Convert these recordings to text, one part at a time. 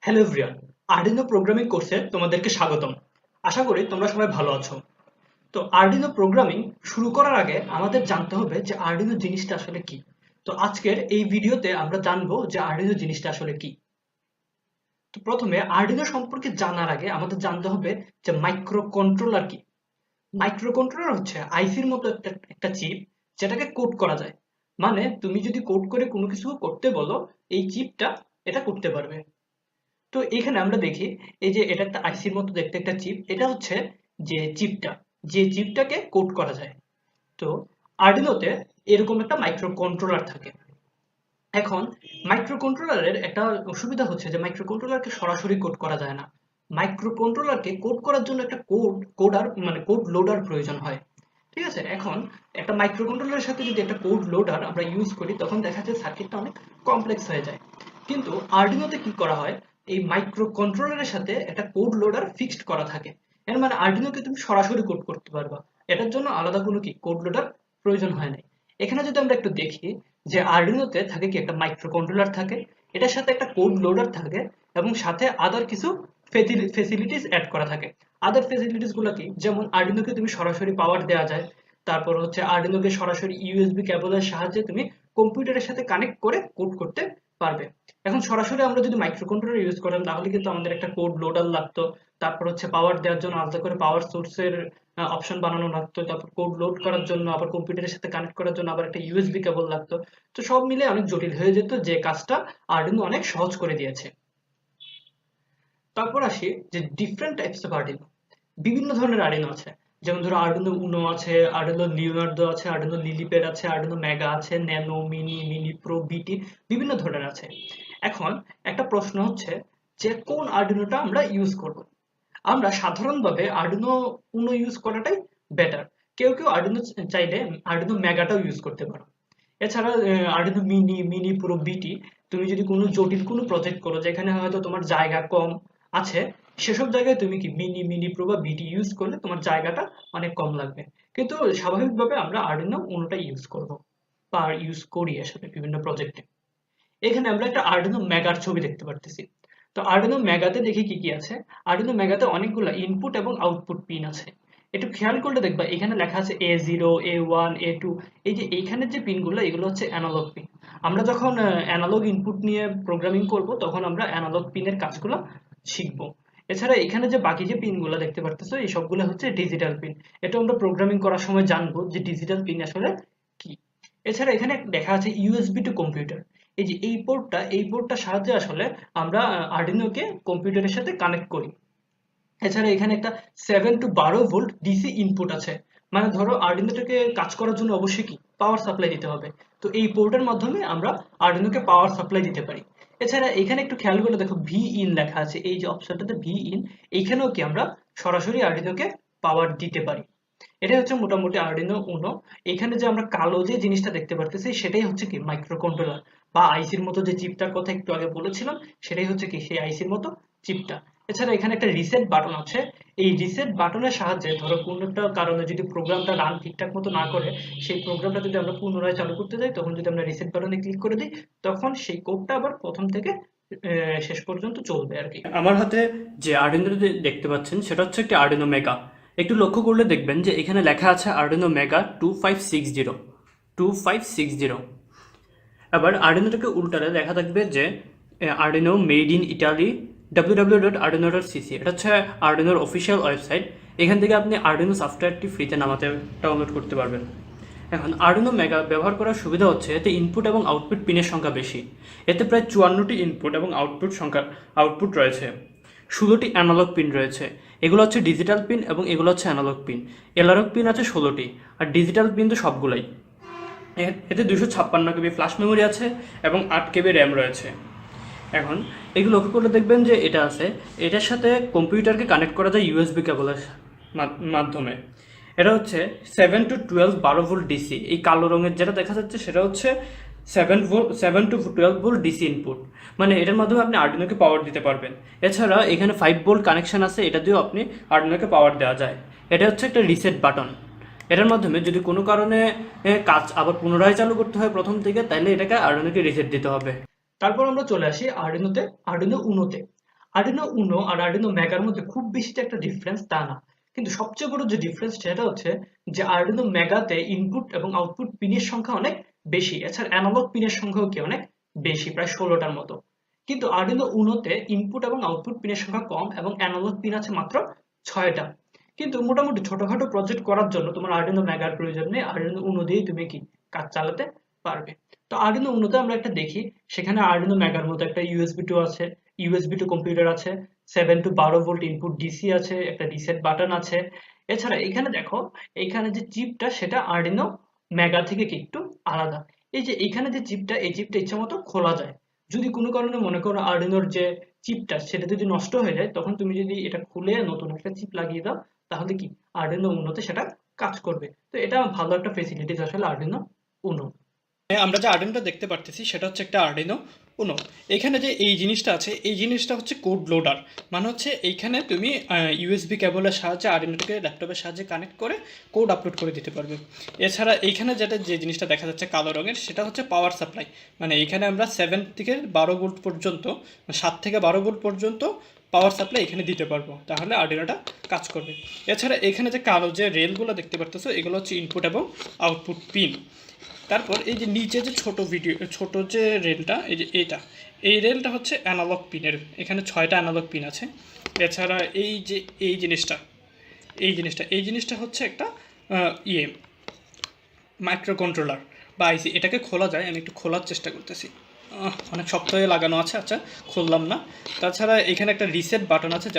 Hello everyone, Arduino programming কোর্সে তোমাদেরকে স্বাগতম। আশা করি তোমরা সবাই ভালো আছো। তো আরডিনো প্রোগ্রামিং শুরু করার আগে আমাদের জানতে হবে যে আরডিনো জিনিসটা আসলে কি। তো আজকের এই ভিডিওতে আমরা জানবো যে আরডিনো জিনিসটা আসলে কি। তো প্রথমে আরডিনো সম্পর্কে জানার আগে আমাদের জানতে হবে যে মাইক্রো কন্ট্রোলার কি। মাইক্রো কন্ট্রোলার হচ্ছে আইসির মতো একটা চিপ যেটাকে কোড করা যায়। মানে তুমি যদি কোড করে কোনো কিছু করতে বলো, এই চিপটা এটা করতে পারবে। তো এখানে আমরা দেখি এই যে এটা একটা আইসির মতো দেখতে একটা চিপ, এটা হচ্ছে যে চিপটাকে কোড করা যায়। তো আরডিনোতে এরকম একটা মাইক্রো কন্ট্রোলার থাকে। এখন মাইক্রো কন্ট্রোলারের একটা অসুবিধা হচ্ছে যে মাইক্রো কন্ট্রোলারকে সরাসরি কোড করা যায় না। মাইক্রো কন্ট্রোলারকে কোড করার জন্য একটা কোডার মানে কোড লোডার প্রয়োজন হয়। ঠিক আছে, এখন একটা মাইক্রো কন্ট্রোলারের সাথে যদি একটা কোড লোডার আমরা ইউজ করি তখন দেখা যায় সার্কিটটা অনেক কমপ্লেক্স হয়ে যায়। কিন্তু আরডিনোতে কি করা হয়, এই মাইক্রো কন্ট্রোলারের সাথে একটা কোড লোডার ফিক্সড করা থাকে। এর মানে আরডিনোকে তুমি সরাসরি কোড করতে পারবা, এটার জন্য আলাদা কোনো কি কোড লোডার প্রয়োজন হয় না। এখানে যদি আমরা একটু দেখি যে আরডিনোতে থাকে কি একটা মাইক্রো কন্ট্রোলার থাকে, এটার সাথে একটা কোড লোডার থাকে এবং সাথে আদার কিছু ফেসিলিটিস অ্যাড করা থাকে। আদার ফেসিলিটিস গুলো কি, যেমন আরডিনোকে তুমি সরাসরি পাওয়ার দেওয়া যায়। তারপর হচ্ছে আরডিনোকে সরাসরি ইউএসবি কেবলের সাহায্যে তুমি কম্পিউটারের সাথে কানেক্ট করে কোড করতে পারবে। এখন সরাসরি আমরা যদি মাইক্রো কন্ট্রোলার ইউজ করতাম তাহলে কিন্তু আমাদের একটা কোড লোডার লাগতো। তারপর হচ্ছে পাওয়ার দেওয়ার জন্য আলাদা করে পাওয়ার সোর্সের অপশন বানানো লাগতো। তারপর কোড লোড করার জন্য আবার কম্পিউটারের সাথে কানেক্ট করার জন্য আবার একটা ইউএসবি কেবল লাগতো। তো সব মিলে অনেক জটিল হয়ে যেত, যে কাজটা আরডিনো অনেক সহজ করে দিয়েছে। তারপর আসি যে ডিফারেন্ট টাইপস অফ আরডিনো। বিভিন্ন ধরনের আরডিনো আছে। যেমন ধরো আরডিনো উনো আছে, আরডিনো লিওনার্দো আছে, আরডিনো লিলিপ্যাড আছে, আরডিনো মেগা আছে, ন্যানো, মিনি, মিনি প্রো, বিটি, বিভিন্ন ধরনের আছে। এখন একটা প্রশ্ন হচ্ছে যে কোন আরডিনোটা আমরা ইউজ করব। আমরা সাধারণভাবে আরডিনো উনো ইউজ করাটাই বেটার। কেউ কেউ আরডিনো চাইলে আরডিনো মেগাটাও ইউজ করতে পারো। এছাড়া আরডিনো মিনি, মিনি প্রো, বিটি, তুমি যদি কোনো জটিল কোনো প্রজেক্ট করো যেখানে হয়তো তোমার জায়গা কম আছে, সেসব জায়গায় তুমি কি মিনি, মিনি প্রো বা বিটি ইউজ করলে তোমার জায়গাটা অনেক কম লাগবে। কিন্তু স্বাভাবিকভাবে আমরা আরডিনো উনোটা ইউজ করব বা ইউজ করি আসলে বিভিন্ন প্রজেক্টে। এখানে আমরা একটা আরডিনো মেগার ছবি দেখতে পারতেছি। তো আরডিনো মেগাতে দেখি কি কি আছে। আরডিনো মেগাতে অনেকগুলো ইনপুট এবং আউটপুট পিন আছে। একটু খেয়াল করলে দেখবা এখানে লেখা আছে A0, A1, A2। এই যে এইখানের যে পিনগুলো এগুলো হচ্ছে অ্যানালগ পিন। আমরা যখন অ্যানালগ ইনপুট নিয়ে প্রোগ্রামিং করব তখন আমরা অ্যানালগ পিনের কাজগুলো শিখব। এছাড়া এখানে যে বাকি যে পিনগুলো দেখতে পারতেছো এই সবগুলো হচ্ছে ডিজিটাল পিন। এটা আমরা প্রোগ্রামিং করার সময় জানবো যে ডিজিটাল পিন আসলে কি। এছাড়া এখানে দেখা আছে ইউএসবি টু কম্পিউটার। এই যে এই পোর্টটার সাহায্যে আসলে আমরা আরডিনোকে কম্পিউটারের সাথে কানেক্ট করি। এছাড়া এখানে একটা 7 to 12 ভোল্ট ডিসি ইনপুট আছে। মানে ধরো আরডিনোটাকে কাজ করার জন্য অবশ্যই কি পাওয়ার সাপ্লাই দিতে হবে। তো এই পোর্টের মাধ্যমে আমরা আরডিনোকে পাওয়ার সাপ্লাই দিতে পারি। এছাড়া এখানে একটু খেয়াল করে দেখো ভি ইন লেখা আছে, এই যে অপশনটাতে ভি ইন, এইখানেও কি আমরা সরাসরি আরডিনোকে পাওয়ার দিতে পারি। এটাই হচ্ছে মোটামুটি আরডিনো উনো। এখানে যে আমরা কালো যে জিনিসটা দেখতে পারতেছি সেটাই হচ্ছে কি মাইক্রো কন্ট্রোলার বা আইসির মতো যে চিপটার কথা একটু আগে বলেছিলাম, সেটাই হচ্ছে কি সেই আইসির মতো চিপটা। এছাড়া এখানে একটা রিসেট বাটন আছে। এই রিসেট বাটনের সাহায্যে ধরো কোনো একটা কারণে যদি প্রোগ্রামটা রান ঠিকঠাক মতো না করে, সেই প্রোগ্রামটা যদি আমরা পুনরায় চালু করতে যাই তখন যদি আমরা রিসেট বাটনে ক্লিক করে দিই তখন সেই কোডটা আবার প্রথম থেকে শেষ পর্যন্ত চলবে আর কি। আমার হাতে যে আরডিনো দেখতে পাচ্ছেন সেটা হচ্ছে একটি আরডিনো মেগা। একটু লক্ষ্য করলে দেখবেন যে এখানে লেখা আছে আরডিনো মেগা 2560। আবার আরডিনোটাকে উল্টালে লেখা থাকবে যে Arduino made in Italy, www.arduino.cc। এটা হচ্ছে আরডিনোর অফিসিয়াল ওয়েবসাইট। এখান থেকে আপনি আরডিনো সফটওয়্যারটি ফ্রিতে নামাতে ডাউনলোড করতে পারবেন। এখন আরডিনো মেগা ব্যবহার করার সুবিধা হচ্ছে এতে ইনপুট এবং আউটপুট পিনের সংখ্যা বেশি। এতে প্রায় 54টি ইনপুট এবং আউটপুট রয়েছে। 16টি অ্যানালগ পিন রয়েছে। এগুলো হচ্ছে ডিজিটাল পিন এবং এগুলো হচ্ছে অ্যানালগ পিন। অ্যানালগ পিন আছে 16টি আর ডিজিটাল পিন তো সবগুলাই। এতে 256 KB ফ্ল্যাশ মেমোরি আছে এবং 8 KB র্যাম রয়েছে। এখন এগুলো লক্ষ্য করলে দেখবেন যে এটা আছে, এটার সাথে কম্পিউটারকে কানেক্ট করা যায় ইউএসবি কেবলের মাধ্যমে। এটা হচ্ছে 7 to 12 ডিসি। এই কালো রঙের যেটা দেখা যাচ্ছে সেটা হচ্ছে 7 to 12 ভোল্ট ডিসি ইনপুট। মানে এটার মাধ্যমে আপনি আরডিনোকে পাওয়ার দিতে পারবেন। এছাড়া এখানে 5 ভোল্ট কানেকশন আছে, এটা দিয়েও আপনি আরডিনোকে পাওয়ার দেওয়া যায়। এটা হচ্ছে একটা রিসেট বাটন। এটার মাধ্যমে যদি কোনো কারণে কাজ আবার পুনরায় চালু করতে হয় প্রথম থেকে, তাহলে এটাকে আরডিনোকে রিসেট দিতে হবে। তারপর আমরা চলে আসি আরডিনো উনোতে। আরডিনো উনো আর আরডিনো মেগার মধ্যে খুব বেশি যে একটা ডিফারেন্স তা না, কিন্তু সবচেয়ে বড় যে ডিফারেন্স সেটা হচ্ছে যে আরডিনো মেগাতে ইনপুট এবং আউটপুট পিনের সংখ্যা অনেক বেশি, এছাড়া অ্যানালগ পিনের সংখ্যাও কি অনেক বেশি, প্রায় 16টার মতো। কিন্তু আরডিনো উনোতে ইনপুট এবং আউটপুট পিনের সংখ্যা কম এবং অ্যানালগ পিন আছে মাত্র 6টা। কিন্তু মোটামুটি ছোটখাটো প্রজেক্ট করার জন্য তোমার আরডিনো মেগার প্রয়োজন নেই, আরডিনো উনো দিয়েই তুমি কি কাজ চালাতে পারবে। তো আরডিনো উনোতে আমরা একটা দেখি, সেখানে আরডিনো মেগার মতো একটা ইউএসবি টু আছে, ইউএসবি টু কম্পিউটার আছে, 7 টু 12 ভোল্ট ইনপুট ডিসি আছে, একটা রিসেট বাটন আছে। এছাড়া এখানে দেখো, এখানে যে চিপটা সেটা আরডিনো মেগা থেকে কি একটু আলাদা। এই যে এখানে যে চিপটা, এই চিপটা ইচ্ছা মতো খোলা যায়। যদি কোনো কারণে মনে করো আরডিনোর যে চিপটা সেটা যদি নষ্ট হয়ে যায়, তখন তুমি যদি এটা খুলে নতুন একটা চিপ লাগিয়ে দাও, তাহলে কি আরডিনো উনোতে সেটা কাজ করবে। তো এটা ভালো একটা ফেসিলিটিস আসলে আরডিনো উনো। আমরা যে আর্ডিনোটা দেখতে পারতেছি সেটা হচ্ছে একটা আর্ডিনো উনো। এখানে যে এই জিনিসটা আছে, এই জিনিসটা হচ্ছে কোড লোডার। মানে হচ্ছে এইখানে তুমি ইউএসবি কেবলের সাহায্যে আর্ডিনোটাকে ল্যাপটপের সাহায্যে কানেক্ট করে কোড আপলোড করে দিতে পারবে। এছাড়া এইখানে যেটা যে জিনিসটা দেখা যাচ্ছে কালো রঙের, সেটা হচ্ছে পাওয়ার সাপ্লাই। মানে এইখানে আমরা 7 থেকে 12 ভোল্ট পর্যন্ত, 7 থেকে 12 ভোল্ট পর্যন্ত পাওয়ার সাপ্লাই এখানে দিতে পারবো, তাহলে আর্ডিনোটা কাজ করবে। এছাড়া এখানে যে কালো যে রেলগুলো দেখতে পারতেছো, এগুলো হচ্ছে ইনপুট এবং আউটপুট পিন। তারপর এই যে নিচে যে ছোট যে রেলটা, এই যে এই রেলটা হচ্ছে অ্যানালগ পিনের, এখানে 6টা অ্যানালগ পিন আছে। এছাড়া এই জিনিসটা হচ্ছে একটা ইয়ে মাইক্রো কন্ট্রোলার বা আইসি। এটাকে খোলা যায়, আমি একটু খোলার চেষ্টা করতেছি। অনেক শক্ত হয়ে লাগানো আছে, আচ্ছা খুললাম না। তাছাড়া এখানে একটা রিসেট বাটন আছে,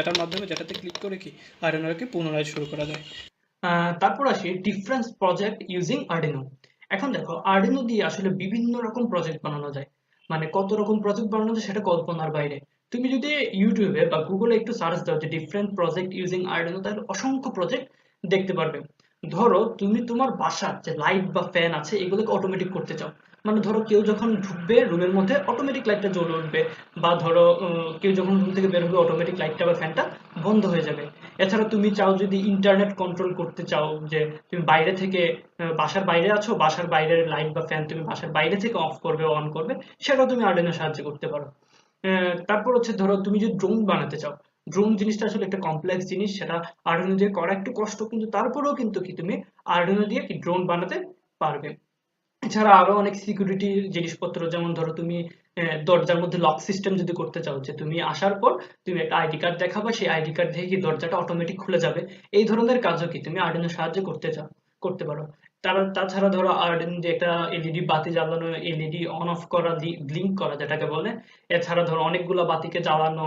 যেটাতে ক্লিক করে কি আরডিনোকে পুনরায় শুরু করা যায়। তারপর আসি ডিফারেন্স প্রজেক্ট ইউজিং আরডিনো। এখন দেখো, আরডিনো দিয়ে আসলে বিভিন্ন রকম প্রজেক্ট বানানো যায়, মানে কত রকম প্রজেক্ট বানানো যায় সেটা কল্পনার বাইরে। তুমি যদি ইউটিউবে বা গুগলে একটু সার্চ দাও যে ডিফারেন্ট প্রজেক্ট ইউজিং আরডিনো, তাহলে অসংখ্য প্রজেক্ট দেখতে পারবে। ধরো তুমি তোমার বাসার যে লাইট বা ফ্যান আছে এগুলোকে অটোমেটিক করতে চাও, মানে ধরো কেউ যখন ঢুকবে রুমের মধ্যে অটোমেটিক লাইটটা জ্বলে উঠবে, বা ধরো কেউ যখন রুম থেকে বের হবে অটোমেটিক লাইটটা বা ফ্যানটা বন্ধ হয়ে যাবে। এছাড়া তুমি চাও যদি ইন্টারনেট কন্ট্রোল করতে চাও, যে তুমি বাইরে থেকে বাসার বাইরে আছো, বাসার বাইরের লাইট বা ফ্যান তুমি বাসার বাইরে থেকে অফ করবে অন করবে, সেটাও তুমি আরডিনোর সাহায্যে করতে পারো। তারপর হচ্ছে ধরো তুমি যদি ড্রোন বানাতে চাও, ড্রোন জিনিসটা আসলে একটা কমপ্লেক্স জিনিস, সেটা আরডিনো দিয়ে করা একটু কষ্ট, কিন্তু তারপরেও কিন্তু কি তুমি আরডিনো দিয়ে কি ড্রোন বানাতে পারবে। এছাড়া আরো অনেক সিকিউরিটি জিনিসপত্র, যেমন ধরো তুমি দরজার মধ্যে লক সিস্টেম যদি করতে চাও, যে তুমি আসার পর তুমি একটা আইডি কার্ড দেখাবা, সেই আইডি কার্ড দিয়ে কি দরজাটা অটোমেটিক খুলে যাবে, এই ধরনের কাজও কি তুমি আরডিনোর সাহায্যে করতে পারো। তাছাড়া ধরো আরডিনো যে একটা এলইডি বাতি জ্বালানো, এলইডি অন অফ করা, ব্লিঙ্ক করা যেটাকে বলে, এছাড়া ধরো অনেকগুলো বাতিকে জ্বালানো,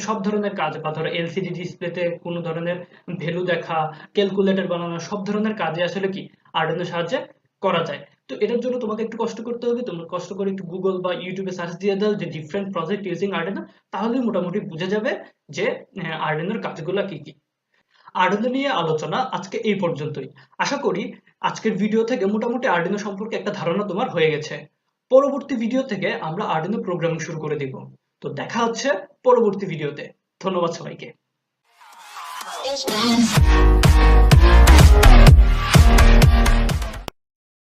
সব ধরনের কাজ, বা ধরো এলসিডি ডিসপ্লেতে কোনো ধরনের ভ্যালু দেখা, ক্যালকুলেটর বানানো, সব ধরনের কাজে আসলে কি আরডিনোর সাহায্যে করা যায়। তো এটার জন্য তোমাকে একটু কষ্ট করতে হবে, তোমরা কষ্ট করে একটু গুগল বা ইউটিউবে সার্চ দিয়ে দাও যে ডিফারেন্ট প্রজেক্ট ইউজিং আরডিনো, তাহলেই মোটামুটি বুঝে যাবে যে আরডিনোর কাজগুলো কি কি। আরডিনো নিয়ে আলোচনা আজকে এই পর্যন্তই। আশা করি আজকের ভিডিও থেকে মোটামুটি আরডিনো সম্পর্কে একটা ধারণা তোমার হয়ে গেছে। পরবর্তী ভিডিও থেকে আমরা আরডিনো প্রোগ্রামিং শুরু করে দিব। তো দেখা হচ্ছে পরবর্তী ভিডিওতে। ধন্যবাদ সবাইকে।